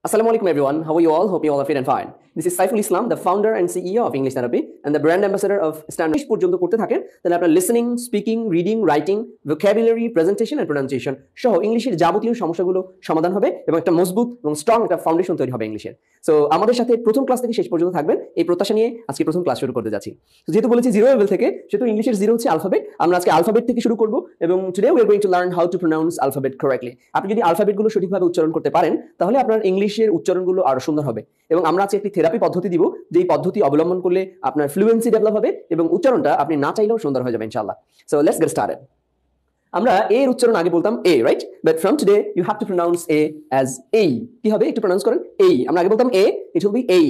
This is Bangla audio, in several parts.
Assalamu alaikum everyone. How are you all? Hope you all are fit and fine. This is Saiful Islam, the founder and CEO of English Therapy and the brand ambassador of Standard পর্যন্ত করতে থাকেন তাহলে আপনার listening, speaking, reading, writing, vocabulary, presentation and pronunciation সহ ইংলিশের যাবতীয় সমস্যাগুলো সমাধান হবে এবং একটা মজবুত এবং স্ট্রং একটা ফাউন্ডেশন তৈরি হবে ইংলিশের। সো আমাদের সাথে প্রথম ক্লাস থেকে শেষ পর্যন্ত থাকবেন এই প্রত্যাশা নিয়ে আজকে প্রথম ক্লাস শুরু করতে যাচ্ছি। যেহেতু বলেছি জিরো লেভেল থেকে, সেহেতু ইংলিশের জিরো হচ্ছে আলফাবেট। আমরা আজকে আলফাবেট থেকে শুরু করব এবং today we are going to learn how to pronounce alphabet correctly. আপনি যদি আলফাবেটগুলো সঠিকভাবে উচ্চারণ করতে পারেন তাহলে আপনার ইংলিশের উচ্চারণগুলো আরো সুন্দর হবে। এবং আমরা আজকে একটি থেরাপি পদ্ধতি দিব, যেই পদ্ধতি অবলম্বন করলে আপনার ফ্লুয়েন্সি ডেভেলপ হবে এবং উচ্চারণটা আপনি না চাইলেও সুন্দর হয়ে যাবে ইনশাআল্লাহ। So let's get started. আমরা এ এর উচ্চারণ আগে বলতাম A, right? But from today you have to pronounce A as A. কি হবে? একটু প্রোনাউন্স করেন এই। আমরা আগে বলতাম এ, ইট উইল বি এই।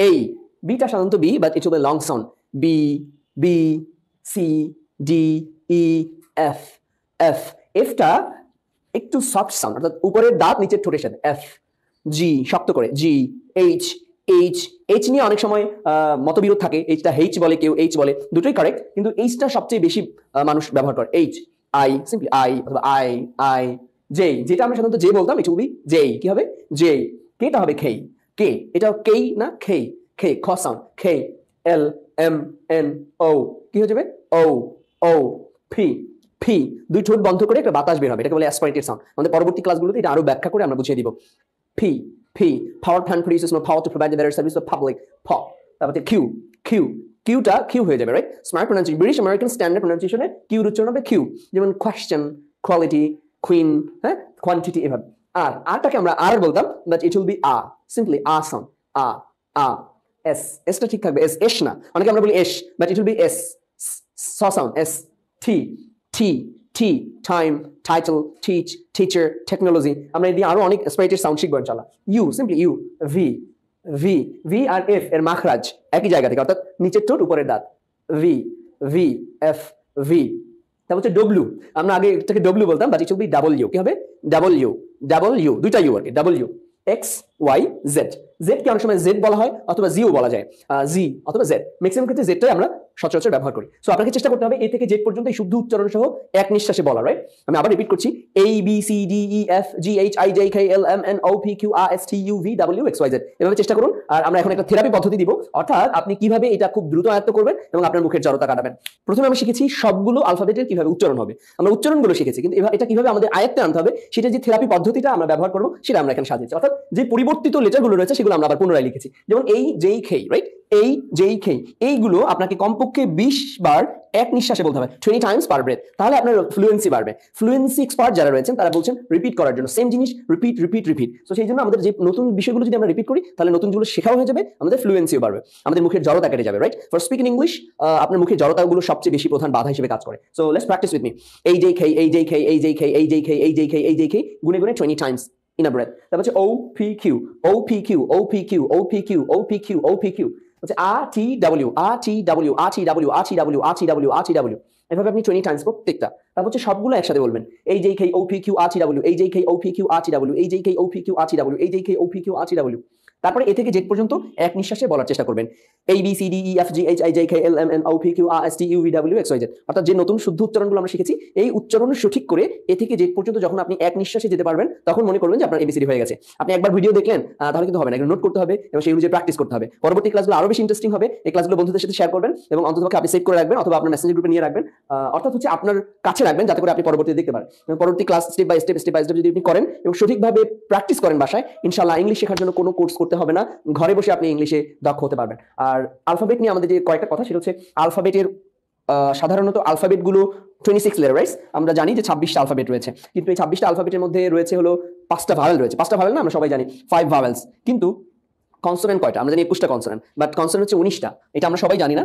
এই বিটা সাধারণত B, but it will be long sound B, B, C, D, E, F. F এফটা একটু সফট সাউন্ড, অর্থাৎ উপরের দাঁত নিচের ঠোঁটের সাথে। এফ। জি শক্ত করে জি। এইচ। এইচ এইচ নিয়ে অনেক সময় মতবিরোধ থাকে। এইচটা এইচ বলে, কেউ এইচ বলে, দুটোই কারেক্ট, কিন্তু এইচটা সবচেয়ে বেশি মানুষ ব্যবহার করে। এইচ, আই, সিম্পলি আই অথবা আই। আই। জে, যেটা আমরা সাধারণত জে বলতাম, ইট উইল বি জে। কি হবে? জে। কেটা হবে খেই। কে, এটা কেই না খেই। খে খ সাউন্ড। খে। এল, এম, এন, ও। কি হয়ে যাবে? ও। ও। ফি। ফি দুই ঠোঁট বন্ধ করে একটা বাতাস বের হবে, এটাকে বলে অ্যাসপাইরেটেড সাউন্ড। আমাদের পরবর্তী ক্লাসগুলোতে এটা আরো ব্যাখ্যা করে আমরা বুঝিয়ে দিব। P. P. Power plant produces no power to provide the better service to the public. P. তারপর Q. Q. Qটা Q হয়ে যাবে, right? Smart pronunciation, British American standard প্রোনাউন্সিয়েশনে কিউ উচ্চারণ হবে কিউ। যেমন কোয়েশ্চেন, কোয়ালিটি, কুইন, হ্যাঁ, কোয়ান্টিটি, এভাবে। আর আরটাকে আমরা আর বলতাম, but it will be ah, simply ah sound. Ah. Ah. S. এসটা ঠিক থাকবে, এস। এস না, অনেকে আমরা বলি S, but it will be S. স sound. S. T. T. T time, title, teach, teacher, technology. আমরা এদিকে আরো অনেক স্পাইটের সাউন্ড শিখবো ইনশাআল্লাহ। U, simply U. V. V. V আর এফ এর মাখরাজ একই জায়গা থেকে, অর্থাৎ নিচের ঠোঁট উপরের দাঁত। ভি। ভি। এফ। ভি। তারপর হচ্ছে ডব্লিউ। আমরা আগে এটাকে ডব্লিউ বলতাম, but it will be double U. কি হবে? Double U. ডাবল ইউ, দুইটা ইউ আর কি। Double U. X, Y, Z. Z কে অনেক সময় জেড বলা হয় অথবা জিও বলা যায়, জি অথবা জেড। ম্যাক্সিমাম ক্ষেত্রে জেডটাই আমরা সচরাচর ব্যবহার করি। সো আপনাকে চেষ্টা করতে হবে এ থেকে জেড পর্যন্ত এই শুদ্ধ উচ্চারণ সহ এক নিঃশ্বাসে বলা, রাইট? আমি আবার রিপিট করছি, A B C D E F G H I J K L M N O P Q R S T U V W X Y Z. এভাবে চেষ্টা করুন। আর আমরা এখন একটা থেরাপি পদ্ধতি দিব, অর্থাৎ আপনি কিভাবে এটা খুব দ্রুত আয়ত্ত করবেন এবং আপনার মুখের জড়তা কাটাবেন। প্রথমে আমি শিখেছি সবগুলো আলফাবেটের কিভাবে উচ্চারণ হবে, আমরা উচ্চারণগুলো শিখেছি, কিন্তু এটা কিভাবে আমাদের আয়ত্তে আনতে হবে সেটা যে থেরাপি পদ্ধতিটা আমরা ব্যবহার করবো সেটা আমরা এখানে সাজিয়েছি। অর্থাৎ যে পরিবর্তিত লেটারগুলো রয়েছে সেগুলো আমরা আবার পুনরায় লিখেছি। যেমন এই, যেই, খেই, রাইট? এই, যেই, খেই, এইগুলো আপনাকে কমপক্ষে 20 বার এক নিঃশ্বাসে বলতে হবে, 20 টাইমস পার ব্রেথ। তাহলে আপনার ফ্লুয়েন্সি বাড়বে। ফ্লুয়েন্সি এক্সপার্ট যারা রয়েছেন তারা বলছেন রিপিট করার জন্য, সেম জিনিস রিপিট রিপিট রিপিট। তো সেই জন্য আমাদের যে নতুন বিষয়গুলো যদি আমরা রিপিট করি তাহলে নতুন যেগুলো শেখাও হয়ে যাবে, আমাদের ফ্লুয়েন্সিও বাড়বে, আমাদের মুখের জড়তা কেটে যাবে, রাইট? ফর স্পিকিং ইংলিশ আপনার মুখের জড়তাগুলো সবচেয়ে বেশি প্রধান বাধা হিসেবে কাজ করে। So let's practice with me. এই, যেই, খেই, এই, যেই, খেই, এই, যেই, খেই, এই, যেই, খেই, এই, যেই, খেই, এই, যেই, খেই, গুনে গুনে 20 টাইমস ইন আ ব্রেথ। তারপর হচ্ছে O P Q, O P Q, O P Q, O P Q, O P Q, O P Q. হচ্ছে R T W, R T W, R T W, R T W, R T W, R T W. এভাবে আপনি 20 টাইমস প্রত্যেকটা। তারপর হচ্ছে সবগুলো একসাথে বলবেন, এই, যেই, খেই, ও পি কিউ, আর টি ডাব্লিউ, এই, যেই, খেই, ও পি কিউ, আর টি ডাব্লিউ, এই, যেই, খেই, ও পি কিউ, আর টি ডাব্লিউ, এই, যেই, খেই, ও পি কিউ, আর টি ডাব্লিউ। তারপরে এ থেকে জেড পর্যন্ত এক নিঃশ্বাসে বলার চেষ্টা করবেন, A B C D E F G H I J K L M N O P Q R S T U V W X Y Z. অর্থাৎ যে নতুন শুদ্ধ উচ্চারণগুলো আমরা শিখেছি, এই উচ্চারণ সঠিক করে এ থেকে জেড পর্যন্ত যখন আপনি এক নিঃশ্বাসে যেতে পারবেন তখন মনে করবেন যে আপনার এবিসিডি হয়ে গেছে। আপনি একবার ভিডিও দেখলেন তাহলে কিন্তু হবে না, নোট করতে হবে এবং সেই অনুযায়ী প্র্যাকটিস করতে হবে। পরবর্তী ক্লাসগুলো আরো বেশি ইন্টারেস্টিং হবে। এই ক্লাসগুলো বন্ধুদের সাথে শেয়ার করবেন এবং অন্ততপক্ষে আপনি সেভ করে রাখবেন অথবা আপনার মেসেঞ্জার গ্রুপে নিয়ে রাখবেন, অর্থাৎ হচ্ছে আপনার কাছে রাখবেন যাতে করে আপনি পরবর্তীতে দেখতে পারেন। পরবর্তী ক্লাস স্টেপ বাই স্টেপ যদি আপনি করেন এবং সঠিকভাবে প্র্যাকটিস করেন বাসায়, ইনশাআল্লাহ ইংলিশ শেখার জন্য কোনো কোর্স করতে হবে না, ঘরে বসে আপনি ইংলিশে দক্ষ হতে পারবেন। আর আলফাবেট নিয়ে আমাদের যে কয়েকটা কথা, সেটা হচ্ছে আলফাবেটের সাধারণত আলফাবেটগুলো 26 লেটার, রাইট? আমরা জানি যে 26টা আলফাবেট রয়েছে, কিন্তু এই 26টা আলফাবেটের মধ্যে রয়েছে হলো 5টা ভাওয়েল রয়েছে। 5টা ভাওয়েল না, আমরা সবাই জানি 5 ভাওয়েলস, কিন্তু কনসোনেন্ট কয়টা? আমরা জানি 21টা কনসোনেন্ট, বাট কনসোনেন্ট হচ্ছে 19টা, এটা আমরা সবাই জানি না।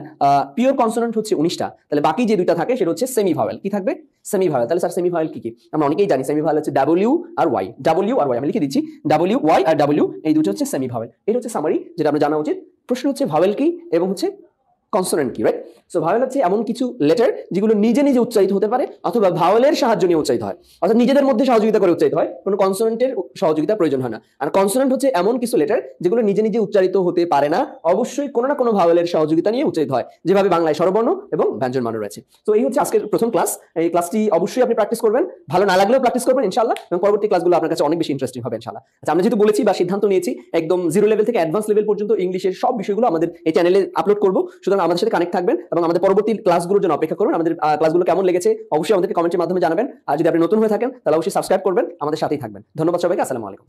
পিওর কনসোনেন্ট হচ্ছে 19টা, তাহলে বাকি যে দুইটা থাকে সেটা হচ্ছে সেমি ভাওয়েল। কি থাকবে? Semi vowel. তাহলে স্যার সেমি ভাওয়েল কি কি? আমরা অনেকেই জানি সেমি ভাওয়েল হচ্ছে ডাব্লিউ আর ওয়াই। ডাব্লিউ আর ওয়াই আমি লিখে দিচ্ছি, ডাব্লিউ ওয়াই আর ডাব্লিউ, এই দুটো হচ্ছে সেমি ভাওয়েল। এটা হচ্ছে সামারি যেটা আমরা জানা উচিত। প্রশ্ন হচ্ছে ভাওয়েল কি এবং হচ্ছে কনসোনেন্ট কি, রাইট? সো ভাওয়েল হচ্ছে এমন কিছু লেটার যেগুলো নিজে নিজে উচ্চারিত হতে পারে অথবা ভাওয়েলের সাহায্য নিয়ে উচ্চারিত হয়, অর্থাৎ নিজেদের মধ্যে সহযোগিতা করে উচ্চারিত হয়, কোনো কনসোনেন্টের সহযোগিতা প্রয়োজন হয় না। আর কনসোনেন্ট হচ্ছে এমন কিছু লেটার যেগুলো নিজে নিজে উচ্চারিত হতে পারে না, অবশ্যই কোনো না কোনো ভাওয়েলের সহযোগিতা নিয়ে উচ্চারিত হয়, যেভাবে বাংলায় স্বরবর্ণ এবং ব্যঞ্জনবর্ণ রয়েছে। তো এই হচ্ছে আজকের প্রথম ক্লাস। এই ক্লাসটি অবশ্যই আপনি প্র্যাকটিস করবেন, ভালো না লাগলেও প্র্যাকটিস করবেন ইনশাআল্লাহ, এবং পরবর্তী ক্লাসগুলো আপনার কাছে অনেক বেশি ইন্টারেস্টিং হবে ইনশাআল্লাহ। আচ্ছা, আমরা যেহেতু বলেছি বা সিদ্ধান্ত নিয়েছি একদম জিরো লেভেল থেকে অ্যাডভান্স লেভেল পর্যন্ত ইংলিশের সব বিষয়গুলো আমাদের এই চ্যানেলে আপলোড করব, সুতরাং আমাদের সাথে কানেক্ট থাকবেন এবং আমাদের পরবর্তী ক্লাসগুলোর জন্য অপেক্ষা করুন। আমাদের ক্লাসগুলো কেমন লেগেছে অবশ্যই আমাদেরকে কমেন্টের মাধ্যমে জানাবেন, আর যদি আপনি নতুন হয়ে থাকেন তাহলে অবশ্যই সাবস্ক্রাইব করবেন, আমাদের সাথেই থাকবেন। ধন্যবাদ সবাইকে, আসসালামু আলাইকুম।